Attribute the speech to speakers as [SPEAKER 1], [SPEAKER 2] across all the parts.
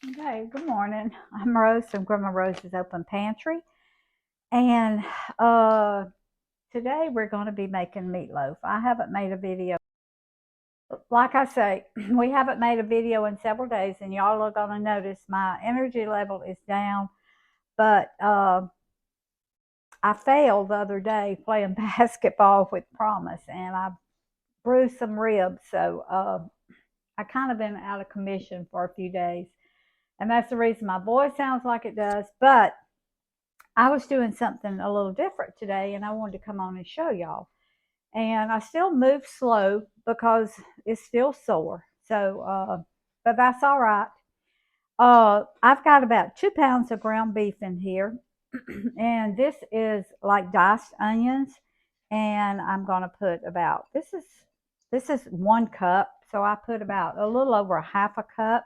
[SPEAKER 1] Okay, good morning. I'm Rose from Grandma Rose's Open Pantry. And uh, today we're going to be making meatloaf. I haven't made a video. Like I say, we haven't made a video in several days, and y'all are going to notice my energy level is down. But I failed the other day playing basketball with Promise, and I bruised some ribs. So I kind of been out of commission for a few days. And that's the reason my voice sounds like it does. But I was doing something a little different today and I wanted to come on and show y'all. And I still move slow because it's still sore. So, but that's all right. I've got about 2 pounds of ground beef in here. And this is like diced onions. And I'm going to put about, this is 1 cup. So I put about a little over a half a cup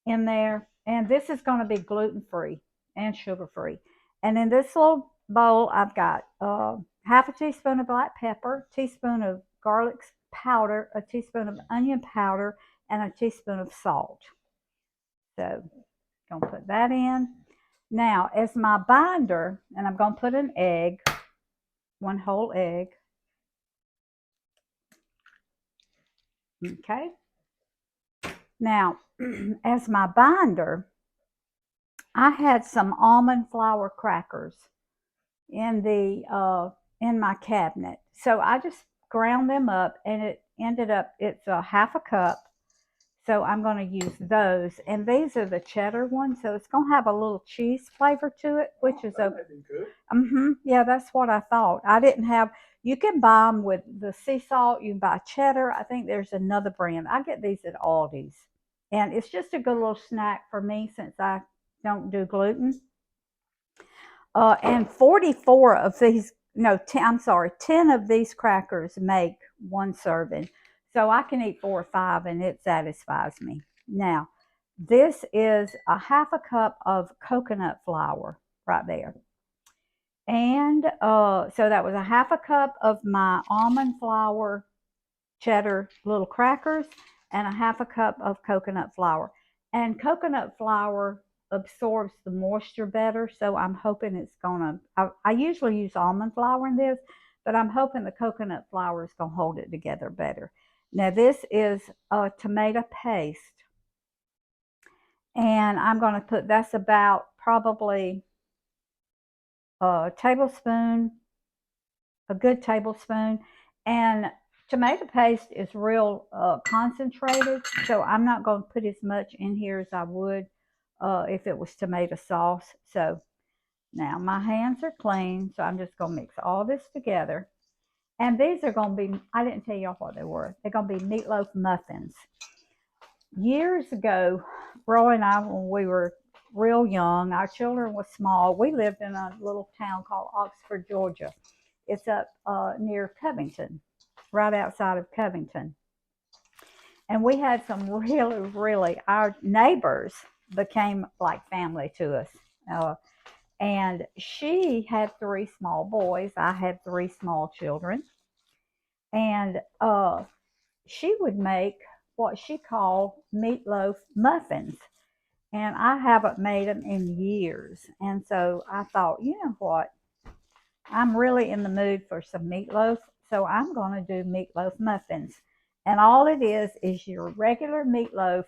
[SPEAKER 1] in there. And this is going to be gluten free and sugar free. And in this little bowl, I've got half a teaspoon of black pepper, teaspoon of garlic powder, a teaspoon of onion powder, and a teaspoon of salt. So I'm going to put that in. Now, as my binder, and I'm going to put an egg, 1 whole egg. Okay. Now, as my binder, I had some almond flour crackers in my cabinet. So I just ground them up, and it ended up it's a half a cup. So I'm going to use those, and these are the cheddar ones. So it's going to have a little cheese flavor to it, which is okay. Yeah, that's what I thought. I didn't have. You can buy them with the sea salt. You can buy cheddar. I think there's another brand. I get these at Aldi's, and it's just a good little snack for me since I don't do gluten. And 44 of these, no, 10, I'm sorry, 10 of these crackers make 1 serving. So I can eat 4 or 5 and it satisfies me. Now, this is a half a cup of coconut flour right there. And so that was a half a cup of my almond flour cheddar little crackers and a half a cup of coconut flour. And coconut flour absorbs the moisture better, so I'm hoping it's gonna. I usually use almond flour in this, but I'm hoping the coconut flour is gonna hold it together better. Now this is a tomato paste, and I'm gonna put that's about probably a tablespoon, a good tablespoon, and tomato paste is real concentrated, so I'm not going to put as much in here as I would if it was tomato sauce. So now my hands are clean, so I'm just going to mix all this together. And these are going to be, I didn't tell y'all what they were. They're going to be meatloaf muffins. Years ago, Roy and I, when we were real young, our children were small. We lived in a little town called Oxford, Georgia. It's up near Covington, right outside of Covington. And we had some really, our neighbors became like family to us. And she had 3 small boys. I had 3 small children. And she would make what she called meatloaf muffins. And I haven't made them in years. And so I thought, you know what? I'm really in the mood for some meatloaf, so I'm going to do meatloaf muffins. And all it is your regular meatloaf,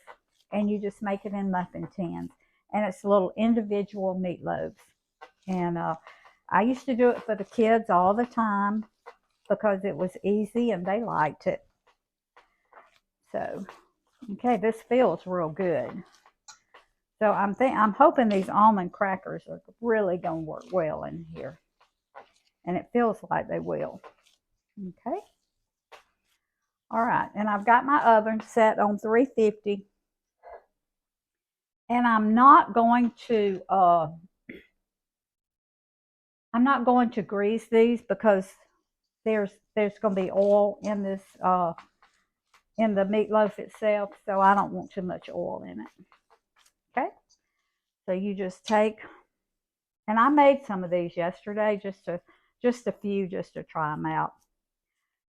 [SPEAKER 1] and you just make it in muffin tins. And it's little individual meatloaves. And I used to do it for the kids all the time because it was easy and they liked it. So, okay, this feels real good. So I'm hoping these almond crackers are really going to work well in here. And it feels like they will. Okay. All right. And I've got my oven set on 350. And I'm not going to grease these because there's going to be oil in this in the meatloaf itself, so I don't want too much oil in it. Okay. So you just take, and I made some of these yesterday, just a few just to try them out.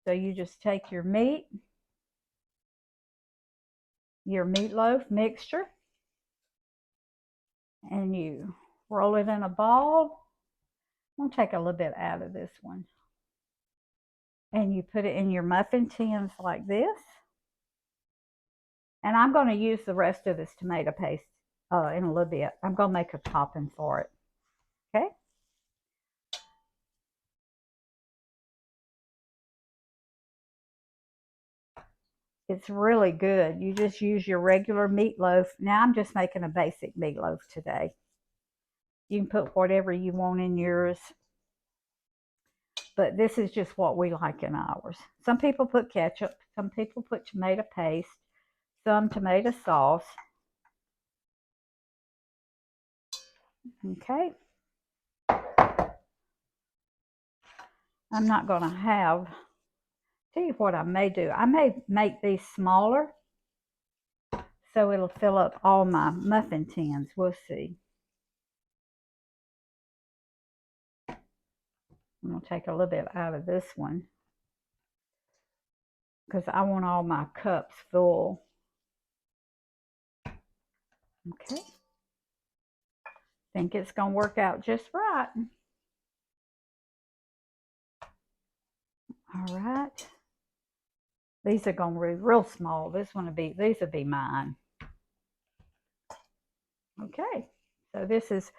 [SPEAKER 1] So you just take your meat, your meatloaf mixture, and you roll it in a ball. I'm gonna take a little bit out of this one. And you put it in your muffin tins like this. And I'm going to use the rest of this tomato paste in a little bit. I'm going to make a topping for it. Okay. It's really good. You just use your regular meatloaf. Now I'm just making a basic meatloaf today. You can put whatever you want in yours. But this is just what we like in ours. Some people put ketchup. Some people put tomato paste. Some tomato sauce. Okay. I'm not going to have, tell you what I may do. I may make these smaller so it'll fill up all my muffin tins. We'll see. I'm going to take a little bit out of this one because I want all my cups full. Okay. Think it's going to work out just right. All right. These are going to be real small. These will be mine. Okay. So this is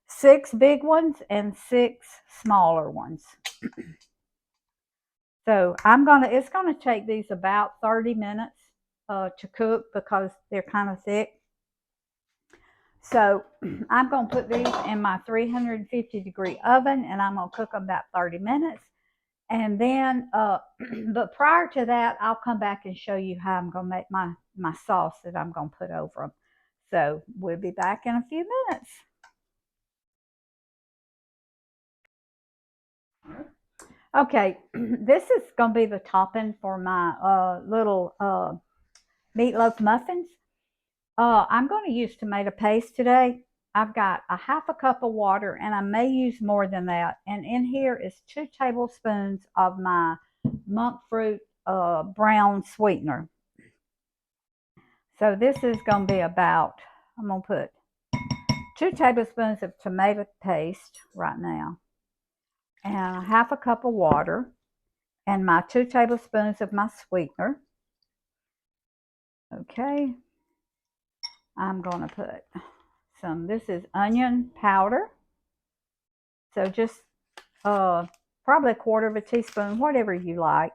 [SPEAKER 1] 6 big ones and 6 smaller ones. So it's going to take these about 30 minutes to cook because they're kind of thick. So I'm going to put these in my 350-degree oven, and I'm going to cook them about 30 minutes. And then, but prior to that, I'll come back and show you how I'm going to make my sauce that I'm going to put over them. So we'll be back in a few minutes. Okay, this is going to be the topping for my little meatloaf muffins. I'm going to use tomato paste today. I've got a half a cup of water, and I may use more than that. And in here is 2 tablespoons of my monk fruit brown sweetener. So this is going to be about, I'm going to put 2 tablespoons of tomato paste right now, and a half a cup of water, and my 2 tablespoons of my sweetener. Okay. I'm going to put some, this is onion powder. So just probably a quarter of a teaspoon, whatever you like.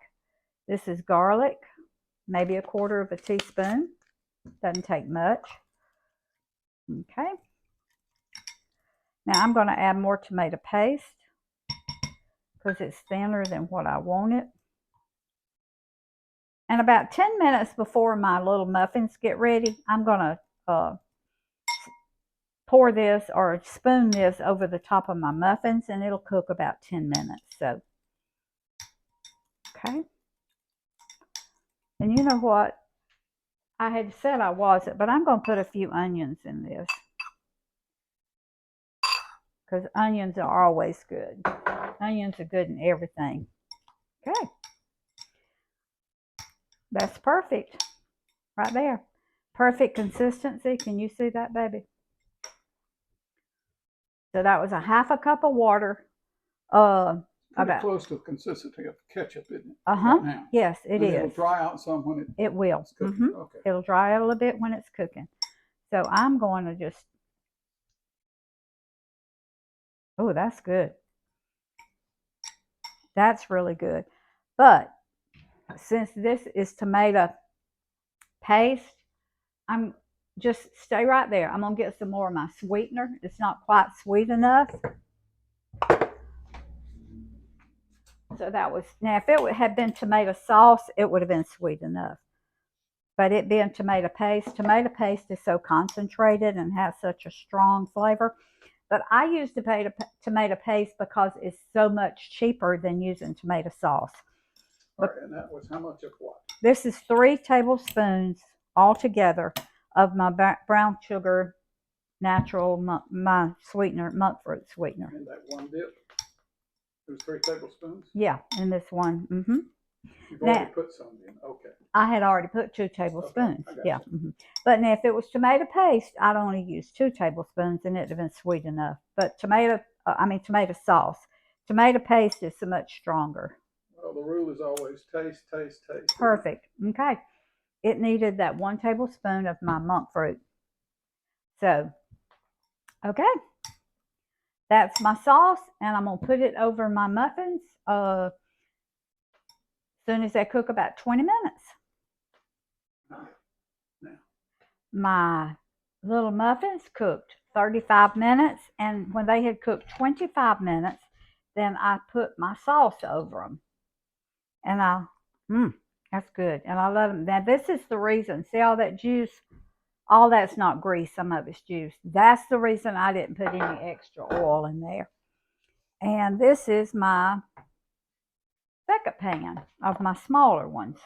[SPEAKER 1] This is garlic, maybe a quarter of a teaspoon. Doesn't take much. Okay. Now I'm going to add more tomato paste because it's thinner than what I wanted. And about 10 minutes before my little muffins get ready, I'm going to pour this or spoon this over the top of my muffins, and it'll cook about 10 minutes. So, okay. And you know what? I had said I wasn't, but I'm going to put a few onions in this because onions are always good. Onions are good in everything. Okay. That's perfect right there. Perfect consistency. Can you see that, baby? So that was a half a cup of water.
[SPEAKER 2] Pretty close to the consistency of ketchup, isn't it? Right now.
[SPEAKER 1] Yes, it is.
[SPEAKER 2] It'll dry out some when
[SPEAKER 1] it will.
[SPEAKER 2] It's cooking. Okay.
[SPEAKER 1] It'll dry out a little bit when it's cooking. So I'm going to just, oh, that's good. That's really good. But since this is tomato paste, I'm just stay right there. I'm going to get some more of my sweetener. It's not quite sweet enough. So that was, now if it had been tomato sauce, it would have been sweet enough. But it being tomato paste is so concentrated and has such a strong flavor. But I use tomato paste because it's so much cheaper than using tomato sauce.
[SPEAKER 2] All right, and that was how much of what?
[SPEAKER 1] This is 3 tablespoons altogether of my brown sugar, natural, my sweetener, monk fruit sweetener.
[SPEAKER 2] And that one dip, there's 3 tablespoons?
[SPEAKER 1] Yeah, in this one.
[SPEAKER 2] You've already put some in. Okay.
[SPEAKER 1] I had already put 2 tablespoons.
[SPEAKER 2] Okay,
[SPEAKER 1] yeah. But now if it was tomato paste, I'd only use 2 tablespoons and it'd have been sweet enough. But tomato sauce. Tomato paste is so much stronger.
[SPEAKER 2] Well, the rule is always taste, taste, taste.
[SPEAKER 1] Perfect. Okay. It needed that 1 tablespoon of my monk fruit. So, okay. That's my sauce, and I'm going to put it over my muffins as soon as they cook about 20 minutes. My little muffins cooked 35 minutes, and when they had cooked 25 minutes, then I put my sauce over them. And that's good. And I love them. Now, this is the reason. See all that juice? All that's not grease, some of it's juice. That's the reason I didn't put any extra oil in there. And this is my second pan of my smaller ones.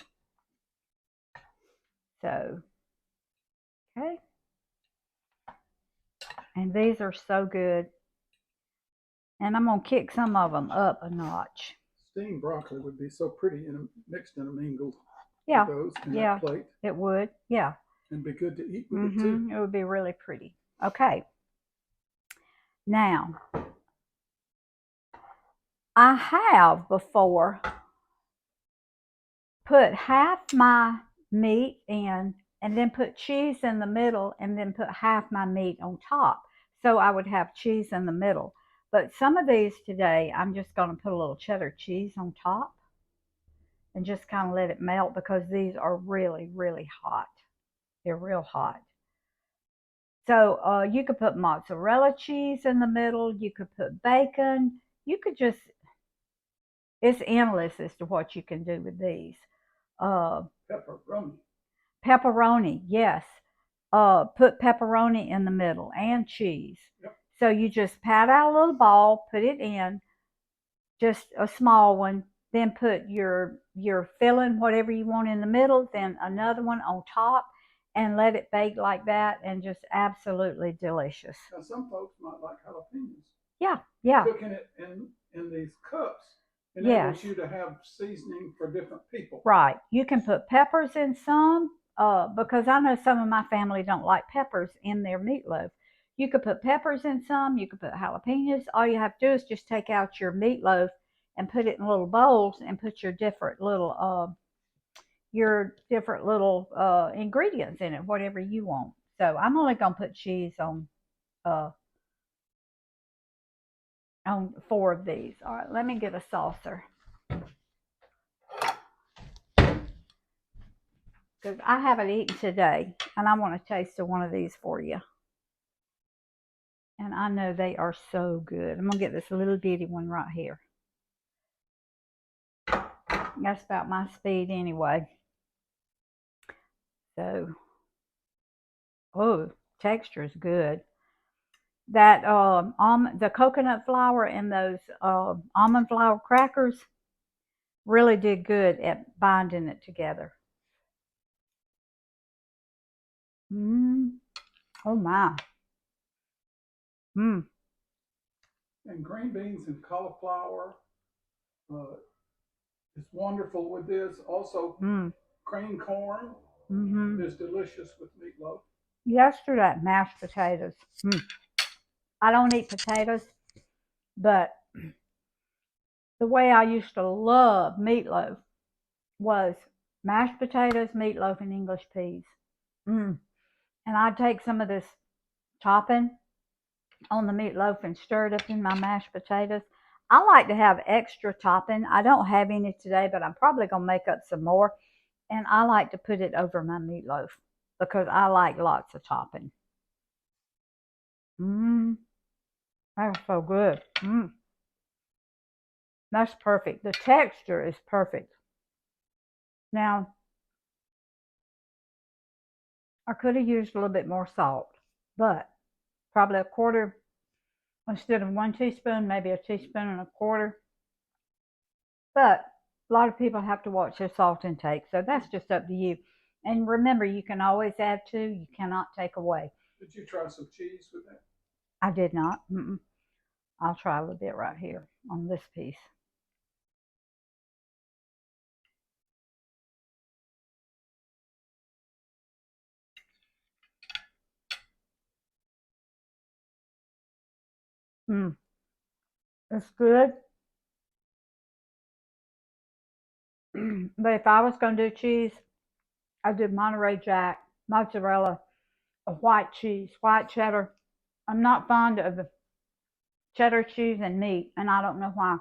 [SPEAKER 1] So, okay. And these are so good. And I'm going to kick some of them up a notch.
[SPEAKER 2] Steamed broccoli would be so pretty mixed and mingled.
[SPEAKER 1] Yeah.
[SPEAKER 2] With those in that plate.
[SPEAKER 1] It would. Yeah.
[SPEAKER 2] And be good to eat with it too.
[SPEAKER 1] It would be really pretty. Okay. Now, I have before put half my meat in and then put cheese in the middle and then put half my meat on top. So I would have cheese in the middle. But some of these today, I'm just going to put a little cheddar cheese on top and just kind of let it melt because these are really, really hot. They're real hot. So you could put mozzarella cheese in the middle. You could put bacon. You could just, it's endless as to what you can do with these.
[SPEAKER 2] Pepperoni.
[SPEAKER 1] Pepperoni, yes. Put pepperoni in the middle and cheese.
[SPEAKER 2] Yep.
[SPEAKER 1] So you just pat out a little ball, put it in, just a small one, then put your filling, whatever you want in the middle, then another one on top, and let it bake like that, and just absolutely delicious.
[SPEAKER 2] Now, some folks might like jalapenos.
[SPEAKER 1] Yeah, yeah.
[SPEAKER 2] Cooking it in these cups enables you to have seasoning for different people.
[SPEAKER 1] Right. You can put peppers in some, because I know some of my family don't like peppers in their meatloaf. You could put peppers in some. You could put jalapenos. All you have to do is just take out your meatloaf and put it in little bowls and put your different little ingredients in it, whatever you want. So I'm only gonna put cheese on 4 of these. All right, let me get a saucer because I haven't eaten today, and I want to taste one of these for you. And I know they are so good. I'm gonna get this little bitty one right here. That's about my speed anyway. So, oh, texture is good. That the coconut flour and those almond flour crackers really did good at binding it together. Oh my.
[SPEAKER 2] And green beans and cauliflower is wonderful with this. Also, cream corn is delicious with meatloaf.
[SPEAKER 1] Yesterday, mashed potatoes. I don't eat potatoes, but the way I used to love meatloaf was mashed potatoes, meatloaf, and English peas. And I'd take some of this topping on the meatloaf and stir it up in my mashed potatoes. I like to have extra topping. I don't have any today, but I'm probably going to make up some more. And I like to put it over my meatloaf because I like lots of topping. That's so good. That's perfect. The texture is perfect. Now, I could have used a little bit more salt, but probably a quarter instead of 1 teaspoon, maybe a teaspoon and a quarter. But a lot of people have to watch their salt intake, so that's just up to you. And remember, you can always add to, you cannot take away.
[SPEAKER 2] Did you try some cheese with that?
[SPEAKER 1] I did not. I'll try a little bit right here on this piece. Mm, it's good. But if I was going to do cheese, I'd do Monterey Jack, mozzarella, or white cheese, white cheddar. I'm not fond of cheddar cheese and meat, and I don't know why.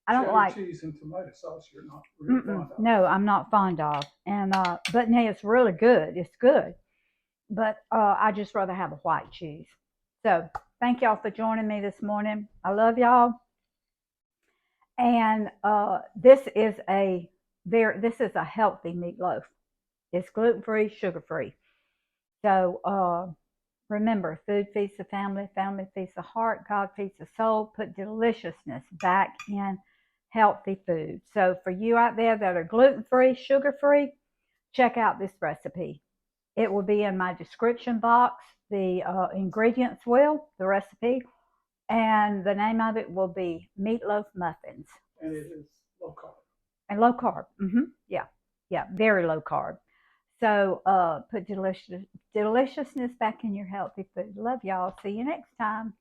[SPEAKER 1] I don't
[SPEAKER 2] Cheddar
[SPEAKER 1] like.
[SPEAKER 2] cheese and tomato sauce, you're not real fond of.
[SPEAKER 1] No, I'm not fond of. And but now it's really good. It's good, but I just rather have a white cheese. So thank y'all for joining me this morning. I love y'all. And this is a healthy meatloaf. It's gluten free, sugar free. So remember, food feeds the family, family feeds the heart, God feeds the soul. Put deliciousness back in healthy food. So for you out there that are gluten free, sugar free, check out this recipe. It will be in my description box. The ingredients the recipe, and the name of it will be Meatloaf Muffins.
[SPEAKER 2] And it is low carb.
[SPEAKER 1] And low carb. Yeah, yeah, very low carb. So put deliciousness back in your healthy food. Love y'all. See you next time.